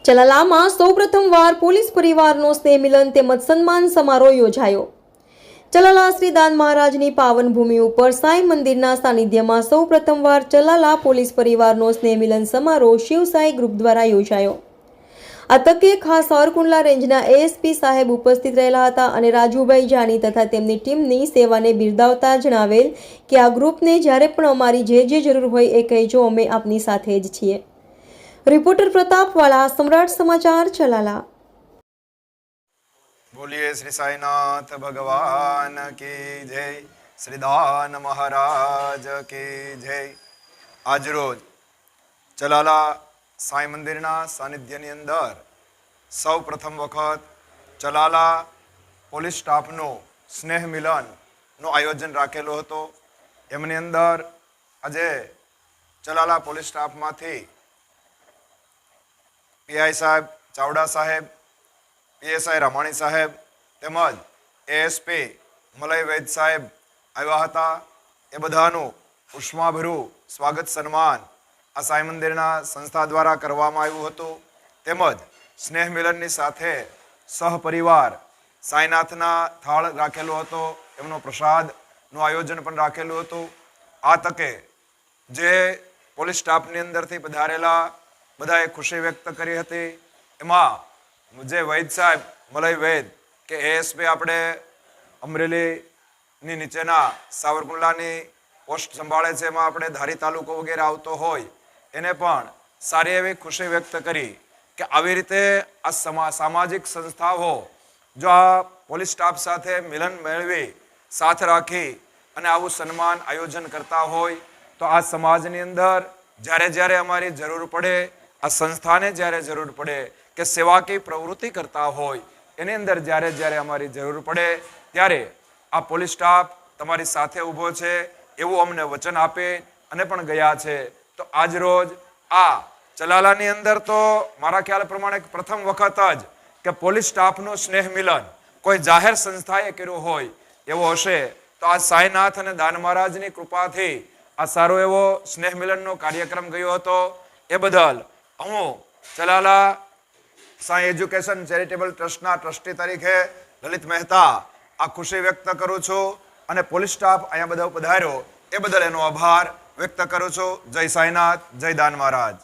ચલાલામાં સૌપ્રથમવાર પોલીસ પરિવારનો સ્નેહ મિલન તેમજ સન્માન સમારોહ યોજાયો। ચલાલા શ્રી દાન મહારાજની પાવન ભૂમિ ઉપર સાંઈ મંદિરના સાનિધ્યમાં સૌપ્રથમવાર ચલાલા પોલીસ પરિવારનો સ્નેહ મિલન સમારોહ શિવ સાઈ ગ્રુપ દ્વારા યોજાયો। આ તકે ખાસ સાવરકુંડલા રેન્જના એએસપી સાહેબ ઉપસ્થિત રહેલા હતા અને રાજુભાઈ જાની તથા તેમની ટીમની સેવાને બિરદાવતા જણાવેલ કે આ ગ્રુપને જ્યારે પણ અમારી જે જરૂર હોય એ કહેજો, અમે આપની સાથે જ છીએ। रिपोर्टर प्रताप वाला, सम्राट समाचार, चलाला। बोलिए श्री साईनाथ भगवान की जय, श्री दान महाराज की जय। आज रोज चलाला साई मंदिरना सानिध्यની અંદર સૌ પ્રથમ વખત ચલાલા પોલીસ સ્ટાફનું સ્નેહ મિલનનું આયોજન રાખેલું હતું। એમની અંદર આજે ચલાલા પોલીસ સ્ટાફમાંથી પીઆઈ સાહેબ ચાવડા સાહેબ, પીએસઆઈ રમાણી સાહેબ તેમજ એએસપી મલય વૈદ સાહેબ આવ્યા હતા। એ બધાનું ઉષ્માભર્યું સ્વાગત સન્માન આ સાઈ મંદિરના સંસ્થા દ્વારા કરવામાં આવ્યું હતું। તેમજ સ્નેહ મિલનની સાથે સહપરિવાર સાઈનાથના થાળ રાખેલો હતો, એમનો પ્રસાદનું આયોજન પણ રાખેલું હતું। આ તકે જે પોલીસ સ્ટાફની અંદરથી પધારેલા બધાએ ખુશી વ્યક્ત કરી હતી। એમાં જે વૈદ સાહેબ મલય વૈદ કે એએસપી આપણે અમરેલીની નીચેના સાવરકુંડલાની પોસ્ટ સંભાળે છે, એમાં આપણે ધારી તાલુકો વગેરે આવતો હોય, એને પણ સારી એવી ખુશી વ્યક્ત કરી કે આવી રીતે આ સામાજિક સંસ્થાઓ જો આ પોલીસ સ્ટાફ સાથે મિલન મેળવી સાથ રાખી અને આવું સન્માન આયોજન કરતા હોય તો આ સમાજની અંદર જ્યારે જ્યારે અમારી જરૂર પડે, આ સંસ્થાને જ્યારે જરૂર પડે કે સેવાકીય પ્રવૃત્તિ કરતા હોય એની અંદર જ્યારે જ્યારે અમારી જરૂર પડે ત્યારે આ પોલીસ સ્ટાફ તમારી સાથે ઊભો છે એવું અમને વચન આપે અને પણ ગયા છે। તો આજ રોજ આ ચલાલાની અંદર તો મારા ખ્યાલ પ્રમાણે પ્રથમ વખત જ કે પોલીસ સ્ટાફનું સ્નેહ મિલન કોઈ જાહેર સંસ્થાએ કર્યું હોય એવો હશે। તો આ સાઈનાથ અને દાન મહારાજની કૃપાથી આ સારો એવો સ્નેહ મિલનનો કાર્યક્રમ ગયો હતો। એ બદલ હું ચલાલા સાઈ એજ્યુકેશન ચેરિટેબલ ટ્રસ્ટના ટ્રસ્ટી તરીકે લલિત મહેતા આ ખુશી વ્યક્ત કરું છું અને પોલીસ સ્ટાફ અહીંયા બધા પધાર્યો એ બદલ એનો આભાર વ્યક્ત કરું છું। જય સાઈનાથ, જય દાન મહારાજ।